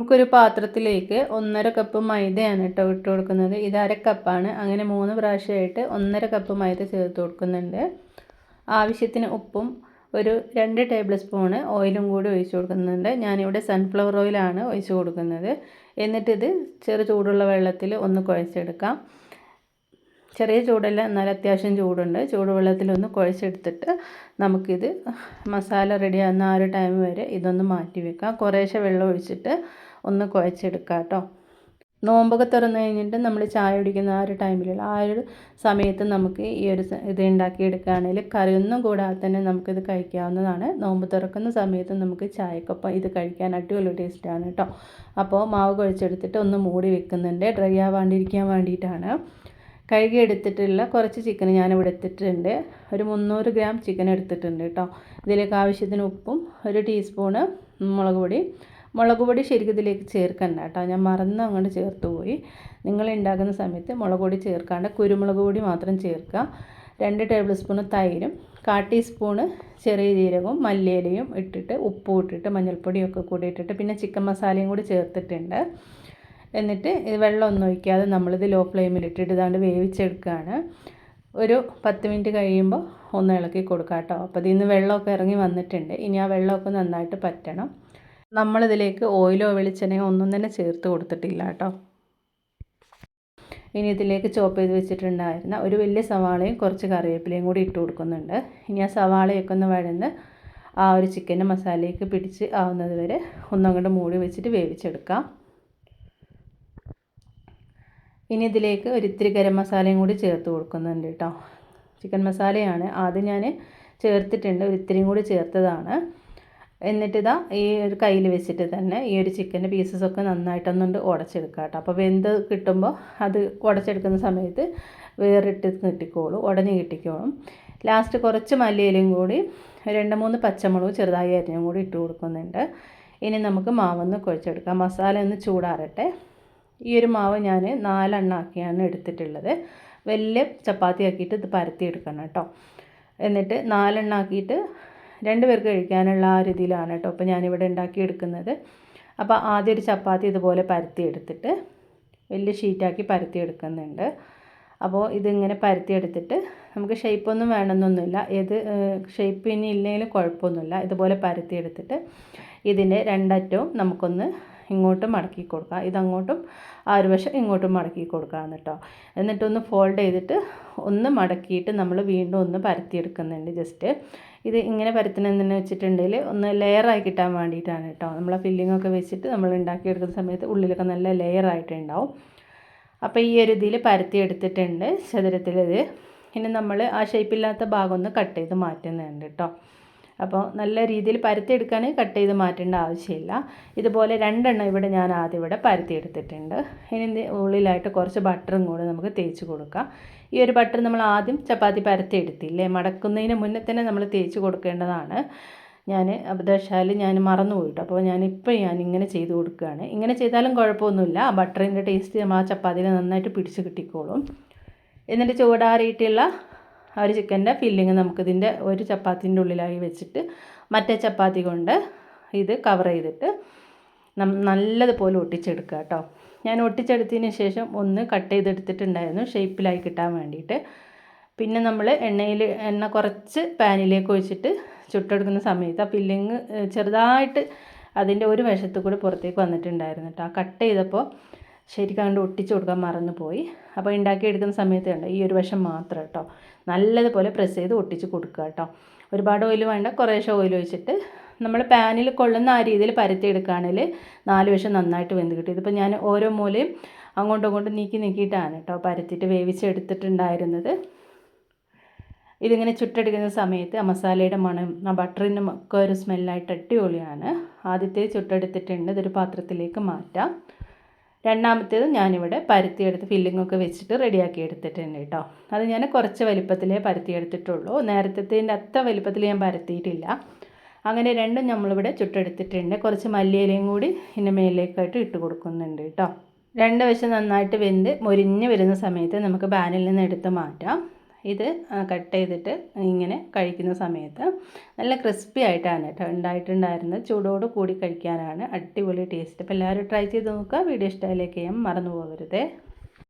നമുക്കൊരു പാത്രത്തിലേക്ക് 1.5 കപ്പ് മൈദയാണ് കേട്ടോ ഇട്ട് കൊടുക്കുന്നത്. ഇത് 1/2 കപ്പാണ്. അങ്ങനെ 3 പ്രാവശ്യമായിട്ട് 1.5 കപ്പ് മൈദ ചേർത്ത് കൊടുക്കുന്നുണ്ട്. ആവശ്യത്തിന് ഉപ്പും ഒരു 2 ടേബിൾ സ്പൂണ് ഓയിലും കൂടി ഒഴിച്ച് കൊടുക്കുന്നുണ്ട്. ഞാനിവിടെ സൺഫ്ലവർ ഓയിലാണ് ഒഴിച്ച് കൊടുക്കുന്നത്. എന്നിട്ടിത് ചെറു ചൂടുള്ള വെള്ളത്തിൽ ഒന്ന് കുഴച്ചെടുക്കാം. ചെറിയ ചൂടല്ല, എന്നാൽ അത്യാവശ്യം ചൂടുണ്ട്. ചൂടുവെള്ളത്തിലൊന്ന് കുഴച്ചെടുത്തിട്ട് നമുക്കിത് മസാല റെഡിയാകുന്ന ആ ഒരു ടൈം വരെ ഇതൊന്ന് മാറ്റി വെക്കാം. കുറേശ്ശെ വെള്ളം ഒഴിച്ചിട്ട് ഒന്ന് കുഴച്ചെടുക്കാം കേട്ടോ. നോമ്പൊക്കെ തുറന്നു കഴിഞ്ഞിട്ട് നമ്മൾ ചായ കുടിക്കുന്ന ആ ഒരു ടൈമിലുള്ള ആ ഒരു സമയത്ത് നമുക്ക് ഈ ഒരു ഇത് ഉണ്ടാക്കിയെടുക്കുകയാണെങ്കിൽ കറിയൊന്നും കൂടാതെ തന്നെ നമുക്കിത് കഴിക്കാവുന്നതാണ്. നോമ്പ് തുറക്കുന്ന സമയത്ത് നമുക്ക് ചായക്കൊപ്പം ഇത് കഴിക്കാൻ അടിപൊളി ടേസ്റ്റാണ് കേട്ടോ. അപ്പോൾ മാവ് കുഴച്ചെടുത്തിട്ട് ഒന്ന് മൂടി വെക്കുന്നുണ്ട്, ഡ്രൈ ആവാണ്ടിരിക്കാൻ വേണ്ടിയിട്ടാണ്. കഴുകി എടുത്തിട്ടുള്ള കുറച്ച് ചിക്കൻ ഞാനിവിടെ എടുത്തിട്ടുണ്ട്. ഒരു 300 ഗ്രാം ചിക്കൻ എടുത്തിട്ടുണ്ട് കേട്ടോ. ഇതിലേക്ക് ആവശ്യത്തിന് ഉപ്പും 1 ടീസ്പൂണ് മുളക് പൊടി ശരിക്കും ഇതിലേക്ക് ചേർക്കണ്ട കേട്ടോ. ഞാൻ മറന്ന് അങ്ങോട്ട് ചേർത്ത് പോയി. നിങ്ങൾ ഉണ്ടാക്കുന്ന സമയത്ത് മുളക് പൊടി ചേർക്കാണ്ട് കുരുമുളക് പൊടി മാത്രം ചേർക്കുക. 2 ടേബിൾ സ്പൂണ് തൈരും 1/4 ടീസ്പൂണ് ചെറിയ ജീരകവും മല്ലിയിലയും ഇട്ടിട്ട് ഉപ്പും ഇട്ടിട്ട് മഞ്ഞൾപ്പൊടിയൊക്കെ കൂടി ഇട്ടിട്ട് പിന്നെ ചിക്കൻ മസാലയും കൂടി ചേർത്തിട്ടുണ്ട്. എന്നിട്ട് വെള്ളം ഒന്നും ഒഴിക്കാതെ നമ്മളിത് ലോ ഫ്ലെയിമിലിട്ടിട്ട് ഇതാണ്ട് വേവിച്ചെടുക്കുകയാണ്. ഒരു 10 മിനിറ്റ് കഴിയുമ്പോൾ ഒന്ന് ഇളക്കി കൊടുക്കാം കേട്ടോ. അപ്പോൾ ഇതിൽ നിന്ന് വെള്ളമൊക്കെ ഇറങ്ങി വന്നിട്ടുണ്ട്. ഇനി ആ വെള്ളമൊക്കെ നന്നായിട്ട് പറ്റണം. നമ്മളിതിലേക്ക് ഓയിലോ വെളിച്ചെണ്ണയോ ഒന്നും തന്നെ ചേർത്ത് കൊടുത്തിട്ടില്ല കേട്ടോ. ഇനി ഇതിലേക്ക് ചോപ്പ് ചെയ്ത് വെച്ചിട്ടുണ്ടായിരുന്ന ഒരു വലിയ സവാളയും കുറച്ച് കറിവേപ്പിലയും കൂടി ഇട്ട് കൊടുക്കുന്നുണ്ട്. ഇനി ആ സവാളയൊക്കെ ഒന്ന് വഴന്ന് ആ ഒരു ചിക്കൻ്റെ മസാലയൊക്കെ പിടിച്ച് ആവുന്നത് വരെ ഒന്നങ്ങോട്ട് മൂടി വെച്ചിട്ട് വേവിച്ചെടുക്കാം. ഇനി ഇതിലേക്ക് ഒരിത്തിരി ഗരം മസാലയും കൂടി ചേർത്ത് കൊടുക്കുന്നുണ്ട് കേട്ടോ. ചിക്കൻ മസാലയാണ് ആദ്യം ഞാൻ ചേർത്തിട്ടുണ്ട്, ഒരിത്തിരിയും കൂടി ചേർത്തതാണ്. എന്നിട്ടിതാ ഈ ഒരു കയ്യിൽ വെച്ചിട്ട് തന്നെ ഈ ഒരു ചിക്കൻ്റെ പീസസൊക്കെ നന്നായിട്ടൊന്നുകൊണ്ട് ഉടച്ചെടുക്കുക കേട്ടോ. അപ്പോൾ വെന്ത് കിട്ടുമ്പോൾ അത് ഉടച്ചെടുക്കുന്ന സമയത്ത് വേറിട്ട് കിട്ടിക്കോളും, ഉടഞ്ഞ് കിട്ടിക്കോളും. ലാസ്റ്റ് കുറച്ച് മല്ലിയിലയും കൂടി 2-3 പച്ചമുളക് ചെറുതായി അരിഞ്ഞും കൂടി ഇട്ട് കൊടുക്കുന്നുണ്ട്. ഇനി നമുക്ക് മാവൊന്ന് കുഴച്ചെടുക്കാം. മസാല ഒന്ന് ചൂടാറട്ടെ. ഈ ഒരു മാവ് ഞാൻ 4 എണ്ണാക്കിയാണ് എടുത്തിട്ടുള്ളത്. വലിയ ചപ്പാത്തി ആക്കിയിട്ട് ഇത് പരത്തിയെടുക്കണം കേട്ടോ. എന്നിട്ട് 4 എണ്ണാക്കിയിട്ട് 2 പേർക്ക് കഴിക്കാനുള്ള ആ രീതിയിലാണ് കേട്ടോ ഇപ്പോൾ ഞാനിവിടെ ഉണ്ടാക്കിയെടുക്കുന്നത്. അപ്പോൾ ആദ്യം ഒരു ചപ്പാത്തി ഇതുപോലെ പരത്തിയെടുത്തിട്ട് വലിയ ഷീറ്റാക്കി പരത്തിയെടുക്കുന്നുണ്ട്. അപ്പോൾ ഇതിങ്ങനെ പരത്തിയെടുത്തിട്ട് നമുക്ക് ഷേപ്പൊന്നും വേണമെന്നൊന്നുമില്ല. ഏത് ഷേപ്പ് ഇനി ഇല്ലെങ്കിലും കുഴപ്പമൊന്നുമില്ല. ഇതുപോലെ പരത്തിയെടുത്തിട്ട് ഇതിൻ്റെ രണ്ടറ്റവും നമുക്കൊന്ന് ഇങ്ങോട്ടും മടക്കി കൊടുക്കുക. ഇതങ്ങോട്ടും ആ ഒരു വശം ഇങ്ങോട്ടും മടക്കി കൊടുക്കാമെന്ന് കേട്ടോ. എന്നിട്ടൊന്ന് ഫോൾഡ് ചെയ്തിട്ട് ഒന്ന് മടക്കിയിട്ട് നമ്മൾ വീണ്ടും ഒന്ന് പരത്തിയെടുക്കുന്നുണ്ട്. ജസ്റ്റ് ഇത് ഇങ്ങനെ പരത്തണമെന്ന് വെച്ചിട്ടുണ്ടെങ്കിൽ ഒന്ന് ലെയറായി കിട്ടാൻ വേണ്ടിയിട്ടാണ് കേട്ടോ. നമ്മൾ ഫില്ലിങ്ങൊക്കെ വെച്ചിട്ട് നമ്മൾ ഉണ്ടാക്കിയെടുക്കുന്ന സമയത്ത് ഉള്ളിലൊക്കെ നല്ല ലെയറായിട്ടുണ്ടാവും. അപ്പോൾ ഈ ഒരു ഇതിൽ പരത്തിയെടുത്തിട്ടുണ്ട് ചതുരത്തിലിത്. ഇനി നമ്മൾ ആ ഷേപ്പില്ലാത്ത ഭാഗം ഒന്ന് കട്ട് ചെയ്ത് മാറ്റുന്നുണ്ട് കേട്ടോ. അപ്പോൾ നല്ല രീതിയിൽ പരത്തിയെടുക്കുകയാണെങ്കിൽ കട്ട് ചെയ്ത് മാറ്റേണ്ട ആവശ്യമില്ല. ഇതുപോലെ 2 എണ്ണം ഇവിടെ ഞാൻ ആദ്യം ഇവിടെ പരത്തിയെടുത്തിട്ടുണ്ട്. ഇനി ഉള്ളിലായിട്ട് കുറച്ച് ബട്ടറും കൂടെ നമുക്ക് തേച്ച് കൊടുക്കാം. ഈ ഒരു ബട്ടർ നമ്മൾ ആദ്യം ചപ്പാത്തി പരത്തിയെടുത്തില്ലേ, മടക്കുന്നതിന് മുന്നേ തന്നെ നമ്മൾ തേച്ച് കൊടുക്കേണ്ടതാണ്. ഞാൻ അബദ്ധവശാൽ മറന്നു പോയിട്ടോ. അപ്പോൾ ഞാനിങ്ങനെ ചെയ്ത് കൊടുക്കുകയാണ്. ഇങ്ങനെ ചെയ്താലും കുഴപ്പമൊന്നുമില്ല. ആ ബട്ടറിൻ്റെ ടേസ്റ്റ് നമ്മൾ ആ ചപ്പാത്തിയിൽ നന്നായിട്ട് പിടിച്ച് കിട്ടിക്കോളും. എന്നിട്ട് ചൂടാറിയിട്ടുള്ള ആ ഒരു ചിക്കൻ്റെ ഫില്ലിങ് നമുക്കിതിൻ്റെ ഒരു ചപ്പാത്തിൻ്റെ ഉള്ളിലായി വെച്ചിട്ട് മറ്റേ ചപ്പാത്തി കൊണ്ട് ഇത് കവർ ചെയ്തിട്ട് നല്ലതുപോലെ ഒട്ടിച്ചെടുക്കുക കേട്ടോ. ഞാൻ ഒട്ടിച്ചെടുത്തതിന് ശേഷം ഒന്ന് കട്ട് ചെയ്തെടുത്തിട്ടുണ്ടായിരുന്നു ഷേപ്പിലായി കിട്ടാൻ വേണ്ടിയിട്ട്. പിന്നെ നമ്മൾ എണ്ണ കുറച്ച് പാനിലേക്ക് ഒഴിച്ചിട്ട് ചുട്ടെടുക്കുന്ന സമയത്ത് ആ ഫില്ലിങ് ചെറുതായിട്ട് അതിൻ്റെ ഒരു വശത്ത് കൂടി പുറത്തേക്ക് വന്നിട്ടുണ്ടായിരുന്നു കേട്ടോ. ആ കട്ട് ചെയ്തപ്പോൾ ശരിക്കും കണ്ട് ഒട്ടിച്ച് കൊടുക്കാൻ മറന്നു പോയി. അപ്പോൾ ഉണ്ടാക്കിയെടുക്കുന്ന സമയത്ത് കണ്ടോ ഈ ഒരു വശം മാത്രം കേട്ടോ നല്ലതുപോലെ പ്രസ് ചെയ്ത് ഒട്ടിച്ച് കൊടുക്കുക കേട്ടോ. ഒരുപാട് ഓയിൽ വേണ്ട, കുറേശ്ശെ ഓയിൽ ഒഴിച്ചിട്ട് നമ്മൾ പാനിൽ കൊള്ളുന്ന ആ രീതിയിൽ പരത്തിയെടുക്കുകയാണെങ്കിൽ 4 വശം നന്നായിട്ട് വെന്ത് കിട്ടും. ഇതിപ്പോൾ ഞാൻ ഓരോ മൂലയും അങ്ങോട്ടും ഇങ്ങോട്ടും നീക്കിയിട്ടാണ് കേട്ടോ പരത്തിയിട്ട് വേവിച്ചെടുത്തിട്ടുണ്ടായിരുന്നത്. ഇതിങ്ങനെ ചുട്ടെടുക്കുന്ന സമയത്ത് ആ മസാലയുടെ മണം ആ ബട്ടറിൻ്റെ ഒക്കെ ഒരു സ്മെല്ലായിട്ട് അടിപൊളിയാണ്. ആദ്യത്തെ ചുട്ടെടുത്തിട്ടുണ്ട്, ഇതൊരു പാത്രത്തിലേക്ക് മാറ്റാം. രണ്ടാമത്തേത് ഞാനിവിടെ പരത്തിയെടുത്ത് ഫില്ലിങ്ങൊക്കെ വെച്ചിട്ട് റെഡിയാക്കി എടുത്തിട്ടുണ്ട് കേട്ടോ. അത് ഞാൻ കുറച്ച് വലിപ്പത്തിലേ പരത്തിയെടുത്തിട്ടുള്ളൂ. നേരത്തേതിൻ്റെ അത്ര വലിപ്പത്തിൽ ഞാൻ പരത്തിയിട്ടില്ല. അങ്ങനെ രണ്ടും നമ്മളിവിടെ ചുട്ടെടുത്തിട്ടുണ്ട്. കുറച്ച് മല്ലിയിലയും കൂടി ഇതിൻ്റെ മേലേക്കായിട്ട് ഇട്ട് കൊടുക്കുന്നുണ്ട് കേട്ടോ. 2 വശം നന്നായിട്ട് വെന്ത് മൊരിഞ്ഞ് വരുന്ന സമയത്ത് നമുക്ക് പാനിൽ നിന്ന് എടുത്ത് മാറ്റാം. ഇത് കട്ട് ചെയ്തിട്ട് ഇങ്ങനെ കഴിക്കുന്ന സമയത്ത് നല്ല ക്രിസ്പി ആയിട്ടാണ് കേട്ടോ ഉണ്ടായിട്ടുണ്ടായിരുന്നത്. ചൂടോട് കൂടി കഴിക്കാനാണ് അടിപൊളി ടേസ്റ്റ്. അപ്പോൾ എല്ലാവരും ട്രൈ ചെയ്ത് നോക്കുക. വീഡിയോ ഇഷ്ടമായി ലൈക്ക് ചെയ്യാൻ മറന്നു പോകരുത്.